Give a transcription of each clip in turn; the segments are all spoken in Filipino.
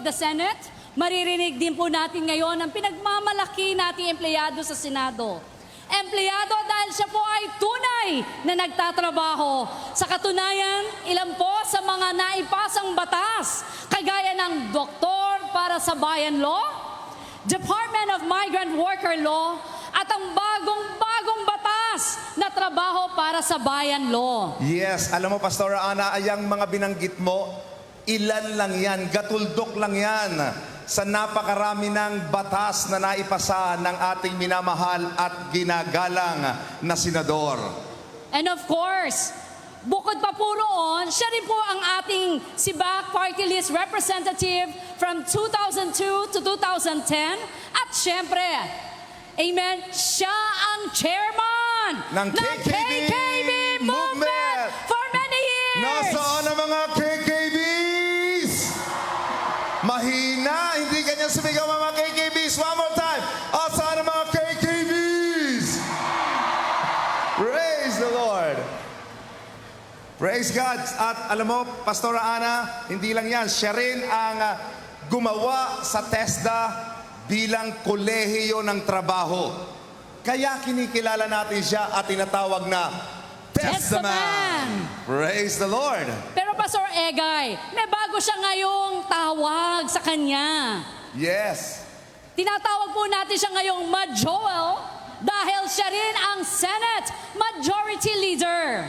of the Senate. Maririnig din po natin ngayon ang pinagmamalaki nating empleyado sa Senado. Empleyado dahil siya po ay tunay na nagtatrabaho. Sa katunayan, ilan po sa mga naipasang batas, kagaya ng Doktor para sa Bayan Law, Department of Migrant Worker Law, at ang bagong batas na trabaho para sa Bayan Law. Yes, alam mo Pastora Ana, ayang mga binanggit mo, ilan lang yan, gatuldok lang yan sa napakarami ng batas na naipasa ng ating minamahal at ginagalang na senador. And of course, bukod pa po roon, siya rin po ang ating SIBAC Party List Representative from 2002 to 2010. At syempre, amen, siya ang chairman ng KKB movement for many years. Nasaan ang mga KKBs? Mahina, hindi ganyan sumigaw mga KKBs. One more time. Asaan ang mga KKBs? Praise the Lord. Praise God. At alam mo, Pastora Ana, hindi lang yan. Siya rin ang gumawa sa TESDA bilang kolehiyo ng trabaho. Kaya kinikilala natin siya at tinatawag na TESDA Man. Praise the Lord. Pero Pastor Egay, may bago siya ngayong tawag sa kanya. Yes. Tinatawag po natin siya ngayong Majoel dahil siya rin ang Senate Majority Leader.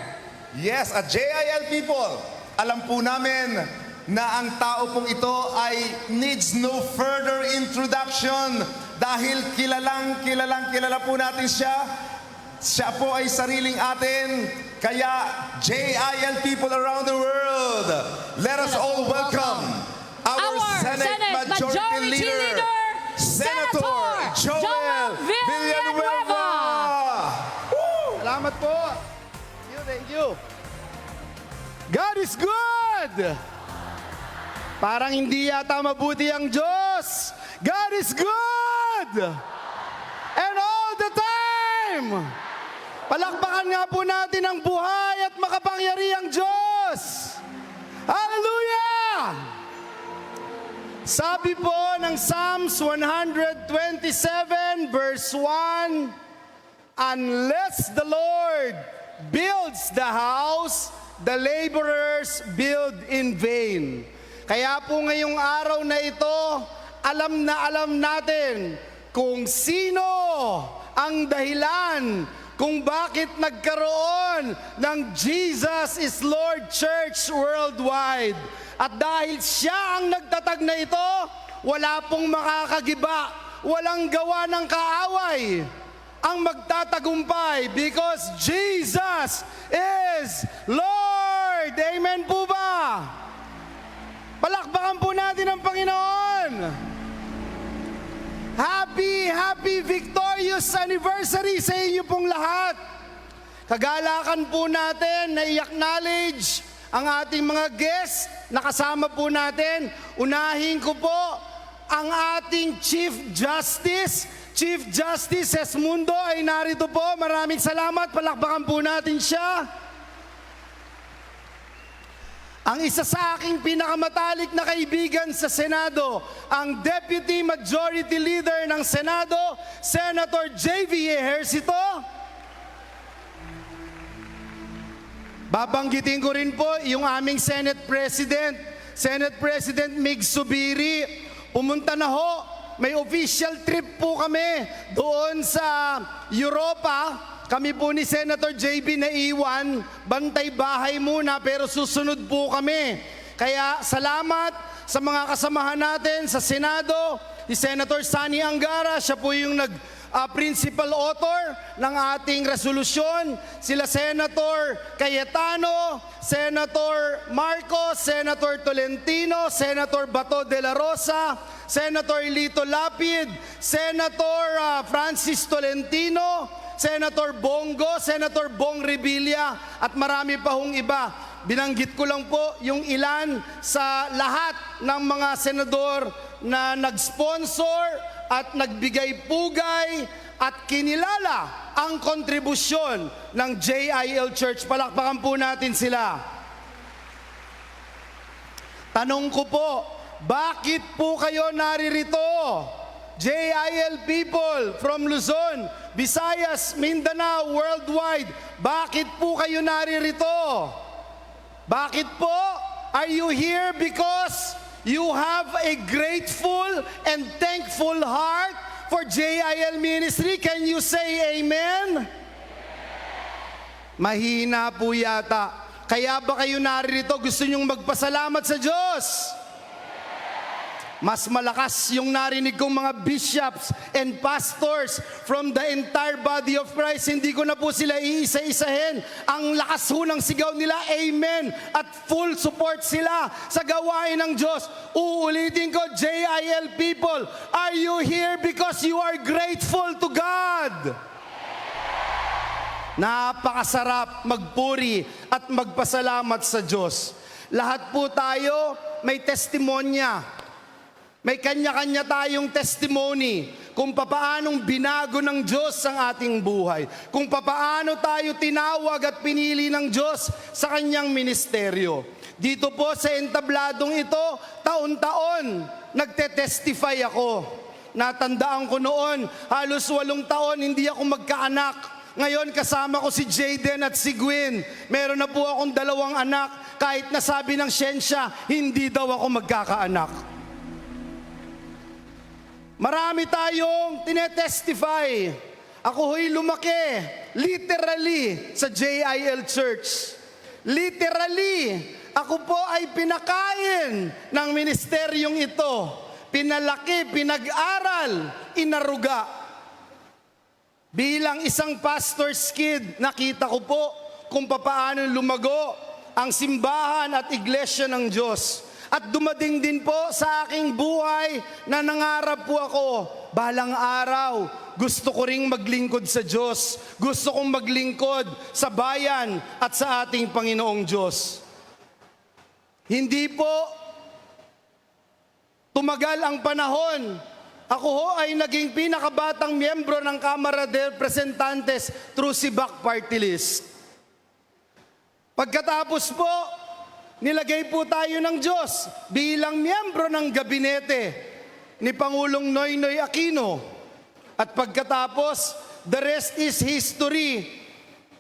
Yes, at JIL people, alam po namin na ang tao pong ito ay needs no further introduction dahil kilala po natin siya. Siya po ay sariling atin. Kaya JIL people around the world, let us all welcome our Senate Majority Leader, Senator Joel Villanueva. Salamat po. Thank you. God is good. Parang hindi yata mabuti ang Diyos. God is good. And all the time. Palakpakan nga po natin ang buhay at makapangyarihang Diyos. Hallelujah! Sabi po ng Psalms 127 verse 1, unless the Lord builds the house, the laborers build in vain. Kaya po ngayong araw na ito, alam natin kung sino ang dahilan kung bakit nagkaroon ng Jesus is Lord Church worldwide. At dahil siya ang nagtatag na ito, wala pong makakagiba, walang gawa ng kaaway ang magtatagumpay because Jesus is Lord. Amen po ba? Palakpakan po natin ang Panginoon. Happy victorious anniversary sa inyo pong lahat. Kagalakan po natin na i-acknowledge ang ating mga guests na kasama po natin. Unahin ko po ang ating Chief Justice Esmundo ay narito po. Maraming salamat. Palakpakan po natin siya. Ang isa sa aking pinakamatalik na kaibigan sa Senado, ang Deputy Majority Leader ng Senado, Senator J.V. Ejercito. Babanggitin ko rin po yung aming Senate President Mig Subiri. Pumunta na ho. May official trip po kami doon sa Europa. Kami po ni Senator JB na iwan, bantay bahay muna pero susunod po kami. Kaya salamat sa mga kasamahan natin sa Senado, si Senator Sani Angara, siya po yung principal author ng ating resolusyon, sila Senator Cayetano, Senator Marcos, Senator Tolentino, Senator Bato de la Rosa, Senator Lito Lapid, Senator Francis Tolentino, Senator Bongo, Senator Bong Revilla, at marami pa hong iba. Binanggit ko lang po yung ilan sa lahat ng mga senador na nag-sponsor at nagbigay pugay at kinilala ang kontribusyon ng JIL Church. Palakpakan po natin sila. Tanong ko po, bakit po kayo naririto? JIL people from Luzon, Visayas, Mindanao, worldwide, bakit po kayo naririto? Bakit po? Are you here because you have a grateful and thankful heart for JIL ministry? Can you say amen? Mahina po yata. Kaya ba kayo naririto? Gusto nyong magpasalamat sa Diyos? Mas malakas yung narinig kong mga bishops and pastors from the entire body of Christ. Hindi ko na po sila iisa-isahin. Ang lakas ho ng sigaw nila, amen. At full support sila sa gawain ng Diyos. Uulitin ko, JIL people, are you here because you are grateful to God? Napakasarap magpuri at magpasalamat sa Diyos. Lahat po tayo may testimonya. May kanya-kanya tayong testimony kung papaanong binago ng Diyos ang ating buhay. Kung papaano tayo tinawag at pinili ng Diyos sa kanyang ministeryo. Dito po sa entabladong ito, taon-taon nagte-testify ako. Natandaan ko noon, halos 8 taon hindi ako magkaanak. Ngayon kasama ko si Jayden at si Gwen. Meron na po akong 2 anak. Kahit nasabi ng siyensya, hindi daw ako magkakaanak. Marami tayong tinetestify. Ako ho'y lumaki, literally, sa JIL Church. Literally, ako po ay pinakain ng ministeryong ito. Pinalaki, pinag-aral, inaruga. Bilang isang pastor's kid, nakita ko po kung papaano lumago ang simbahan at iglesia ng Diyos. At dumating din po sa aking buhay na nangarap po ako, balang araw, gusto ko ring maglingkod sa Diyos. Gusto kong maglingkod sa bayan at sa ating Panginoong Diyos. Hindi po tumagal ang panahon. Ako ho ay naging pinakabatang miyembro ng Kamara de Representantes through SIBAC Party List. Pagkatapos po, nilagay po tayo ng Diyos bilang miyembro ng gabinete ni Pangulong Noynoy Aquino. At pagkatapos, the rest is history.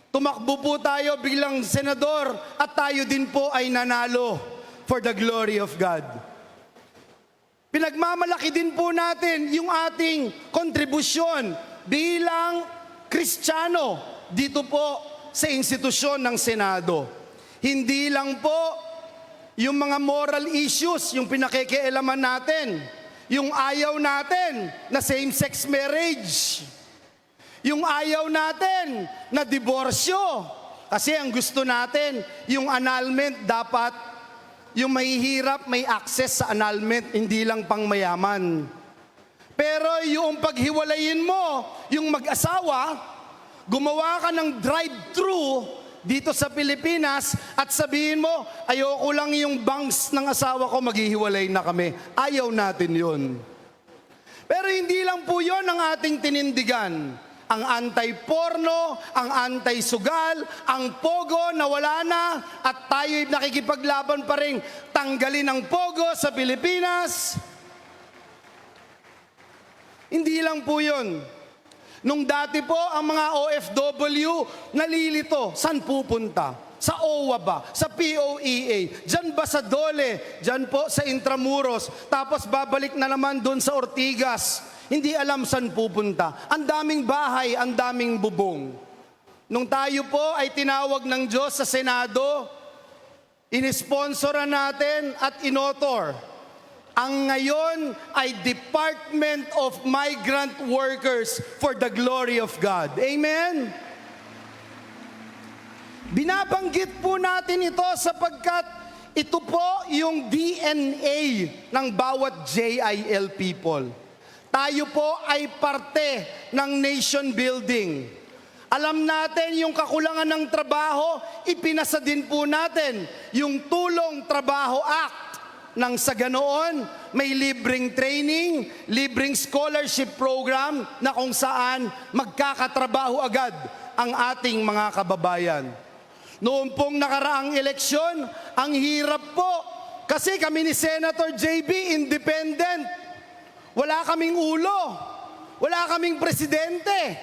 Tumakbo po tayo bilang senador at tayo din po ay nanalo for the glory of God. Pinagmamalaki din po natin yung ating kontribusyon bilang Kristiyano dito po sa institusyon ng Senado. Hindi lang po yung mga moral issues, yung pinakikialaman natin, yung ayaw natin na same-sex marriage, yung ayaw natin na diborsyo, kasi ang gusto natin, yung annulment dapat, yung mahihirap may access sa annulment, hindi lang pang mayaman. Pero yung paghiwalayin mo, yung mag-asawa, gumawa ka ng drive-thru dito sa Pilipinas at sabihin mo, ayoko lang yung bangs ng asawa ko, maghihiwalay na kami. Ayaw natin yun. Pero hindi lang po yun ang ating tinindigan. Ang anti-porno, ang anti-sugal, ang pogo na wala na at tayo'y nakikipaglaban pa rin tanggalin ang pogo sa Pilipinas. Hindi lang po yun. Nung dati po, ang mga OFW nalilito, saan pupunta? Sa OWA ba? Sa POEA? Diyan ba sa DOLE? Diyan po sa Intramuros. Tapos babalik na naman doon sa Ortigas. Hindi alam saan pupunta. Ang daming bahay, ang daming bubong. Nung tayo po ay tinawag ng Diyos sa Senado, inisponsoran natin at inotor. Ang ngayon ay Department of Migrant Workers for the glory of God. Amen? Binabanggit po natin ito sapagkat ito po yung DNA ng bawat JIL people. Tayo po ay parte ng nation building. Alam natin yung kakulangan ng trabaho, ipinasa din po natin yung Tulong Trabaho Act. Nang sa ganoon, may libreng training, libreng scholarship program na kung saan magkakatrabaho agad ang ating mga kababayan. Noong pong nakaraang eleksyon, ang hirap po Kasi kami ni Senator JB, independent. Wala kaming ulo. Wala kaming presidente.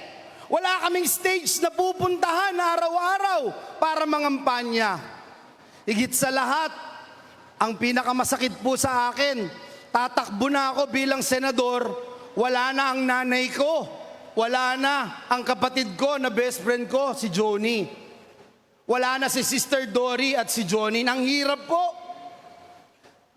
Wala kaming stage na pupuntahan araw-araw para mangampanya. Higit sa lahat, ang pinakamasakit po sa akin, tatakbo na ako bilang senador, wala na ang nanay ko, wala na ang kapatid ko na best friend ko, si Johnny. Wala na si Sister Dory at si Johnny. Ang hirap po.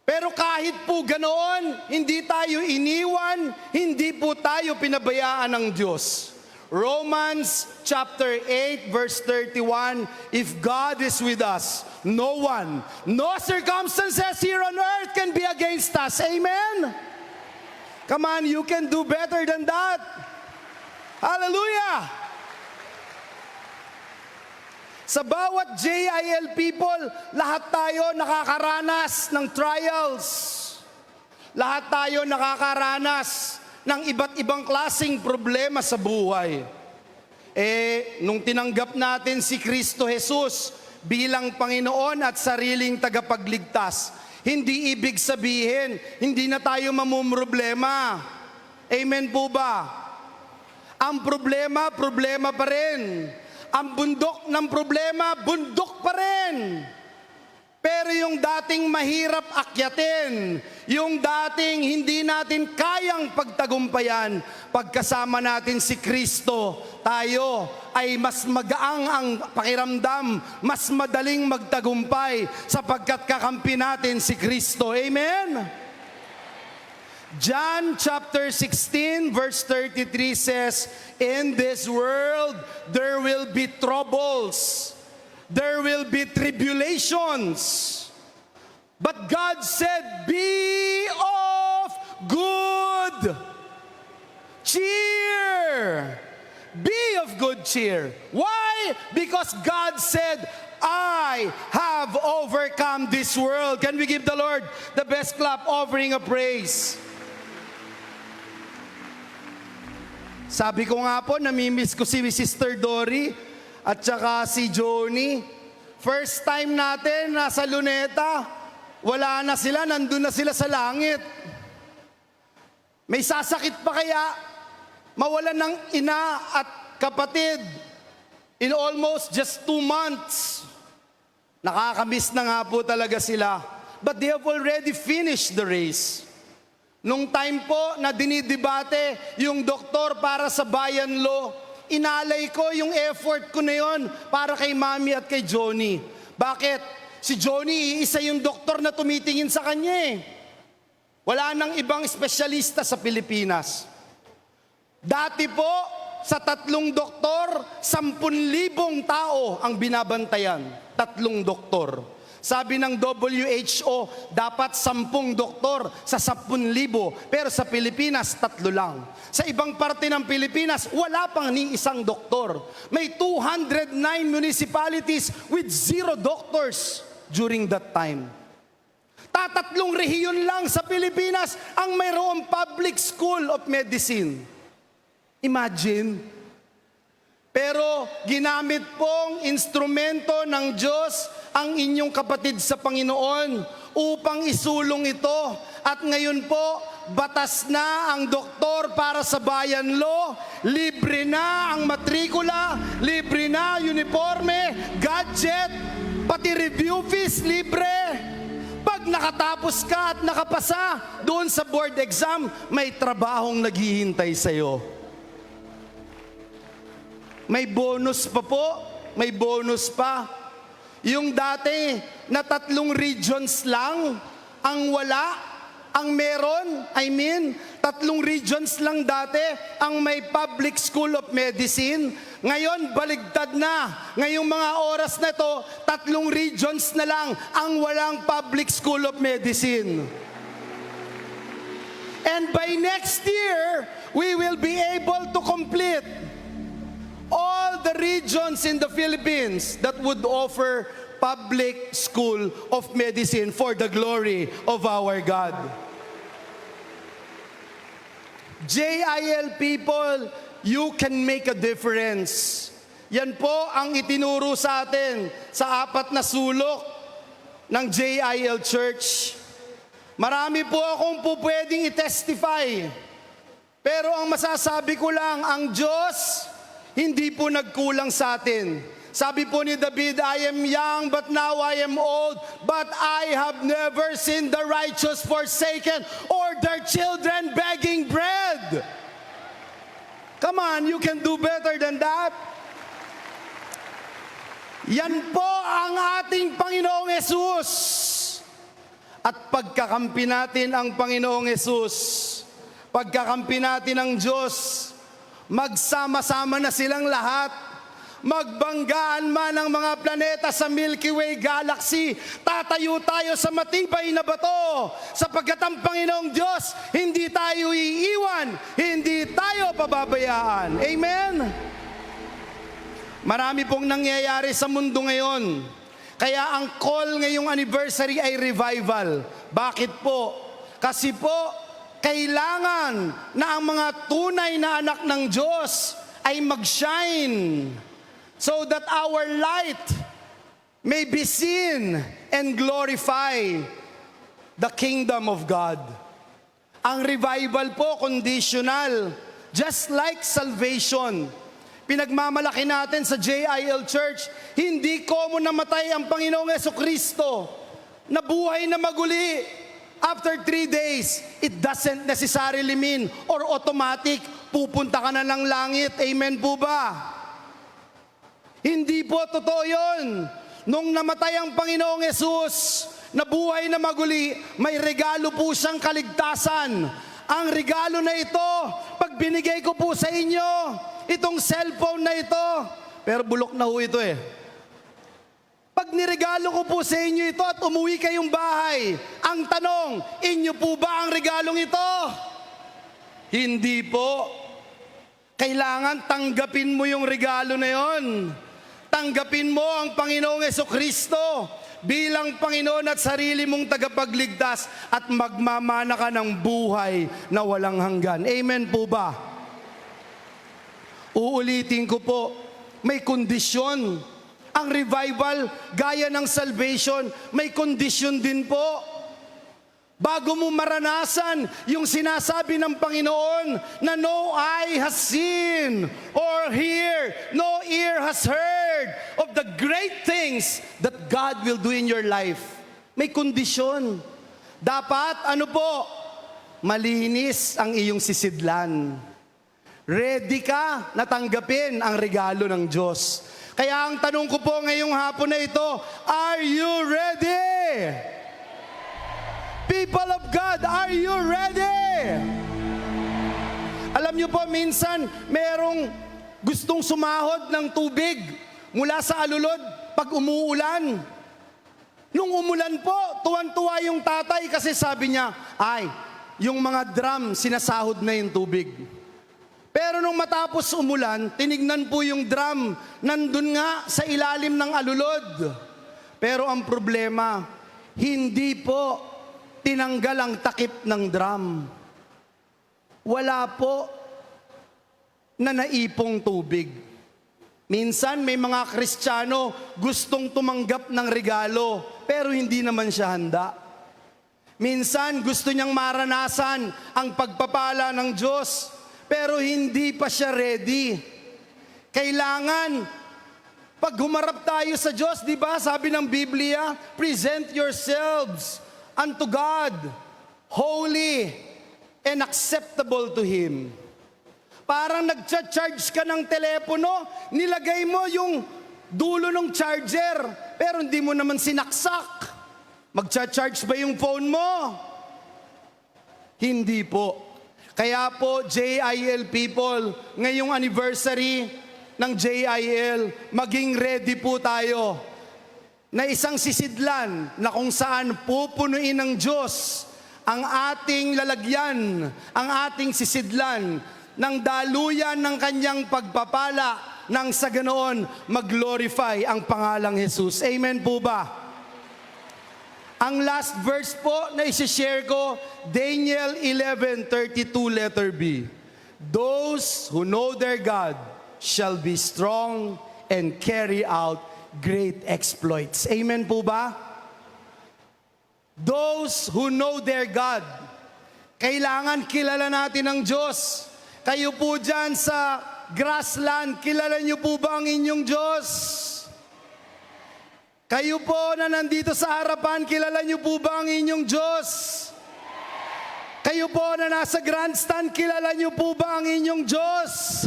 Pero kahit po ganoon, hindi tayo iniwan, hindi po tayo pinabayaan ng Diyos. Romans chapter 8 verse 31, if God is with us, no one, no circumstances here on earth can be against us. Amen? Come on, you can do better than that. Hallelujah! Sa bawat JIL people, lahat tayo nakakaranas ng trials. Lahat tayo nakakaranas ng iba't ibang klaseng problema sa buhay. Nung tinanggap natin si Kristo Jesus bilang Panginoon at sariling tagapagligtas, hindi ibig sabihin, hindi na tayo mamumroblema. Amen po ba? Ang problema, problema pa rin. Ang bundok ng problema, bundok pa rin. Pero yung dating mahirap akyatin, yung dating hindi natin kayang pagtagumpayan, pagkasama natin si Kristo, tayo ay mas magaang ang pakiramdam, mas madaling magtagumpay sapagkat kakampi natin si Kristo. Amen? John chapter 16 verse 33 says, in this world there will be troubles. There will be tribulations. But God said, be of good cheer. Be of good cheer. Why? Because God said, I have overcome this world. Can we give the Lord the best clap offering of praise? Sabi ko nga po, namimiss ko si Sister Dory at saka si Johnny. First time natin nasa Luneta, wala na sila, nandun na sila sa langit. May sasakit pa kaya mawalan ng ina at kapatid in almost just 2 months. Nakakamiss na nga po talaga sila. But they have already finished the race. Nung time po na dinidebate yung doktor para sa Bayan Law, inalay ko yung effort ko na yon para kay Mami at kay Johnny. Bakit? Si Johnny, isa yung doktor na tumitingin sa kanya eh. Wala nang ibang espesyalista sa Pilipinas. Dati po, sa 3 doktor, 10,000 tao ang binabantayan. 3 doktor. Sabi ng WHO, dapat 10 doktor sa 10,000. Pero sa Pilipinas, 3 lang. Sa ibang parte ng Pilipinas, wala pang ni isang doktor. May 209 municipalities with 0 doctors during that time. 3 rehiyon lang sa Pilipinas ang mayroong public school of medicine. Imagine. Pero ginamit pong instrumento ng Diyos ang inyong kapatid sa Panginoon upang isulong ito. At ngayon po, batas na ang doktor para sa Bayan Law, libre na ang matrikula, libre na uniforme, gadget, pati review fees libre. Pag nakatapos ka at nakapasa doon sa board exam, may trabahong naghihintay sa'yo. May bonus pa po, may bonus pa. Yung dati na 3 regions lang ang wala, ang meron, 3 regions lang dati ang may public school of medicine. Ngayon, baligtad na. Ngayong mga oras na to, 3 regions na lang ang walang public school of medicine. And by next year, we will be able to complete all the regions in the Philippines that would offer public school of medicine for the glory of our God. JIL people, you can make a difference. Yan po ang itinuro sa atin sa 4 na sulok. ng JIL Church. Marami po akong pwedeng i-testify. Pero ang masasabi ko lang, ang Diyos, hindi po nagkulang sa atin. Sabi po ni David, I am young, but now I am old, but I have never seen the righteous forsaken or their children begging bread. Come on, you can do better than that. Yan po ang ating Panginoong Hesus. At pagkakampi natin ang Panginoong Hesus, pagkakampi natin ang Diyos, magsama-sama na silang lahat. Magbanggaan man ang mga planeta sa Milky Way Galaxy, tatayo tayo sa matibay na bato, sapagkat ang Panginoong Diyos, hindi tayo iiwan, hindi tayo pababayaan. Amen? Marami pong nangyayari sa mundo ngayon. Kaya ang call ngayong anniversary ay revival. Bakit po? Kasi po, kailangan na ang mga tunay na anak ng Diyos ay mag-shine so that our light may be seen and glorify the kingdom of God. Ang revival po, conditional. Just like salvation. Pinagmamalaki natin sa JIL Church, hindi common namatay ang Panginoong Jesucristo. Nabuhay na maguli. After 3 days, it doesn't necessarily mean or automatic, pupunta ka na ng langit. Amen po ba? Hindi po totoo yun. Nung namatay ang Panginoong Yesus, nabuhay na maguli, may regalo po siyang kaligtasan. Ang regalo na ito, pag binigay ko po sa inyo, itong cellphone na ito, pero bulok na ho ito eh. Pag niregalo ko po sa inyo ito at umuwi kayong bahay, ang tanong, inyo po ba ang regalong ito? Hindi po. Kailangan tanggapin mo yung regalo na yon. Tanggapin mo ang Panginoong Jesucristo bilang Panginoon at sarili mong tagapagligtas at magmamana ka ng buhay na walang hanggan. Amen po ba? Uulitin ko po, may kondisyon. Ang revival, gaya ng salvation, may kondisyon din po. Bago mo maranasan yung sinasabi ng Panginoon na no eye has seen or hear, no ear has heard of the great things that God will do in your life. May kondisyon. Dapat, ano po, malinis ang iyong sisidlan. Ready ka na tanggapin ang regalo ng Diyos. Kaya ang tanong ko po ngayong hapon na ito, are you ready? People of God, are you ready? Alam niyo po, minsan merong gustong sumahod ng tubig mula sa alulod pag umuulan. Nung umulan po, tuwan-tuwa yung tatay kasi sabi niya, ay, yung mga drum, sinasahod na yung tubig. Pero nung matapos umulan, tinignan po yung drum, nandun nga sa ilalim ng alulod. Pero ang problema, hindi po tinanggal ang takip ng drum. Wala po na naipong tubig. Minsan may mga Kristiyano gustong tumanggap ng regalo, pero hindi naman siya handa. Minsan gusto niyang maranasan ang pagpapala ng Diyos, pero hindi pa siya ready. Kailangan, pag humarap tayo sa Diyos, di ba, sabi ng Biblia, present yourselves unto God, holy and acceptable to Him. Parang nag-charge ka ng telepono, nilagay mo yung dulo ng charger, pero hindi mo naman sinaksak. Mag-charge ba yung phone mo? Hindi po. Kaya po, JIL people, ngayong anniversary ng JIL, maging ready po tayo na isang sisidlan na kung saan pupunuin ng Diyos ang ating lalagyan, ang ating sisidlan ng daluyan ng kanyang pagpapala nang sa ganoon mag-glorify ang pangalang Jesus. Amen po ba? Ang last verse po na isi-share ko, Daniel 11:32 letter B. Those who know their God shall be strong and carry out great exploits. Amen po ba? those who know their God. Kailangan kilala natin ang Diyos. Kayo po dyan sa grassland, kilala niyo po ba ang inyong Diyos? Kayo po na nandito sa harapan, kilala niyo po ba ang inyong Diyos? Kayo po na nasa grandstand, kilala niyo po ba ang inyong Diyos?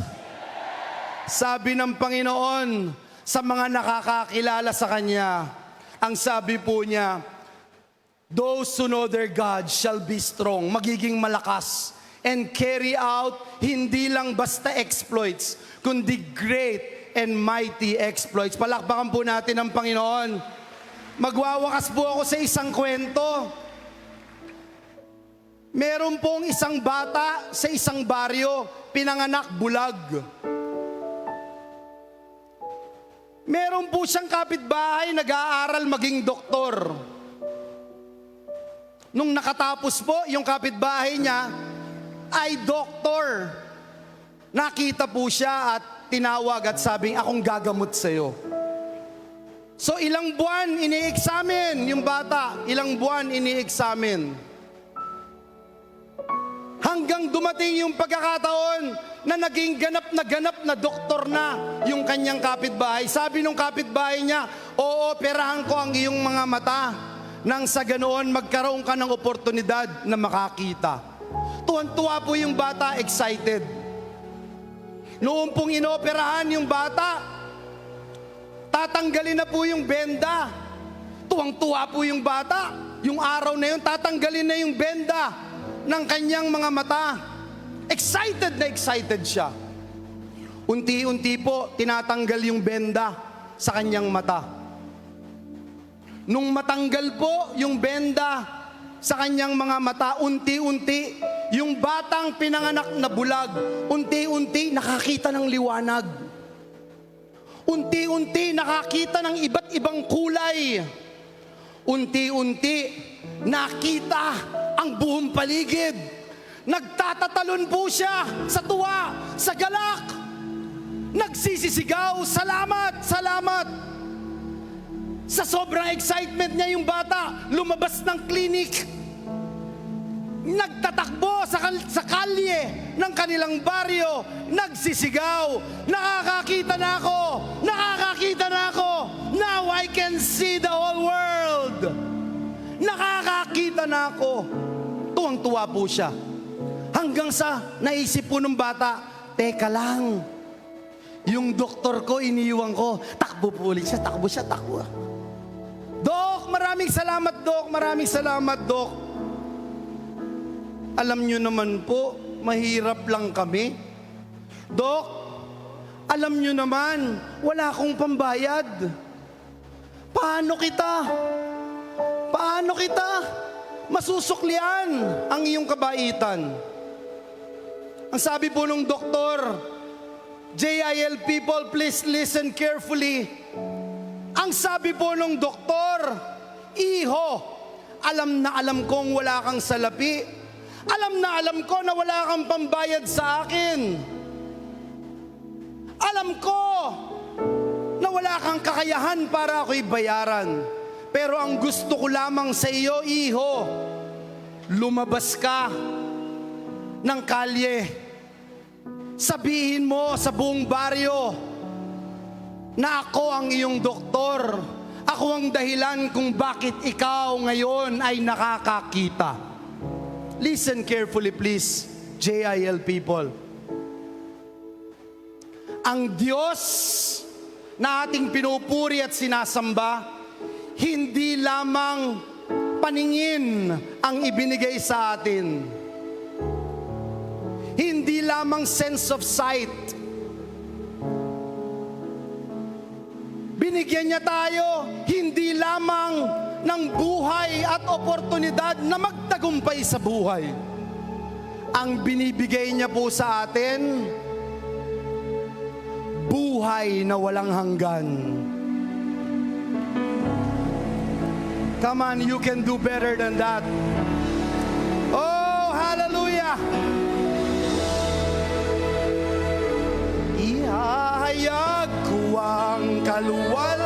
Sabi ng Panginoon sa mga nakakakilala sa Kanya, ang sabi po niya, those who know their God shall be strong, magiging malakas, and carry out hindi lang basta exploits, kundi great and mighty exploits. Palakpakan po natin ang Panginoon. Magwawakas po ako sa isang kwento. Meron pong isang bata sa isang baryo, pinanganak bulag. Meron po siyang kapitbahay, nag-aaral maging doktor. Nung nakatapos po, yung kapitbahay niya ay doktor. Nakita po siya at tinawag at sabing, akong gagamot sa'yo. So ilang buwan ini-examine yung bata, ilang buwan ini-examine. Hanggang dumating yung pagkakataon na naging ganap na doktor na yung kanyang kapitbahay. Sabi nung kapitbahay niya, ooperahan ko ang iyong mga mata nang sa ganoon magkaroon ka ng oportunidad na makakita. Tuwan-tuwa po yung bata, excited. Noong pong inooperahan yung bata, tatanggalin na po yung benda. Tuwang-tuwa po yung bata. Yung araw na yun, tatanggalin na yung benda ng kanyang mga mata. Excited na excited siya. Unti-unti po, tinatanggal yung benda sa kanyang mata. Nung matanggal po yung benda sa kanyang mga mata, unti-unti, yung batang pinanganak na bulag, unti-unti nakakita ng liwanag. Unti-unti nakakita ng iba't ibang kulay. Unti-unti nakita ang buong paligid. Nagtatatalon po siya sa tuwa, sa galak. Nagsisisigaw, salamat, salamat. Sa sobrang excitement niya yung bata, lumabas ng klinik. Nagtatakbo sa kalye ng kanilang baryo, nagsisigaw, nakakakita na ako, nakakakita na ako, now I can see the whole world. Nakakakita na ako. Tuwang-tuwa po siya. Hanggang sa naisip po ng bata, teka lang, yung doktor ko iniiwan ko, takbo po ulit siya, takbo. Dok, maraming salamat, Dok, maraming salamat, Dok. Alam nyo naman po, mahirap lang kami. Dok, alam nyo naman, wala akong pambayad. Paano kita masusuklian ang iyong kabaitan? Ang sabi po ng doktor, JIL people, please listen carefully. Ang sabi po ng doktor, iho, alam na alam kong wala kang salapi. Alam na alam ko na wala kang pambayad sa akin. Alam ko na wala kang kakayahan para ako'y bayaran. Pero ang gusto ko lamang sa iyo, iho, lumabas ka ng kalye. Sabihin mo sa buong baryo na ako ang iyong doktor. Ako ang dahilan kung bakit ikaw ngayon ay nakakakita. Listen carefully please, JIL people. Ang Diyos na ating pinupuri at sinasamba, hindi lamang paningin ang ibinigay sa atin. Hindi lamang sense of sight. Binigyan niya tayo hindi lamang ng buhay at oportunidad na magtagumpay sa buhay. Ang binibigay niya po sa atin, buhay na walang hanggan. Come on, you can do better than that. Oh, hallelujah! Ihahayag ko ang kaluwalhatian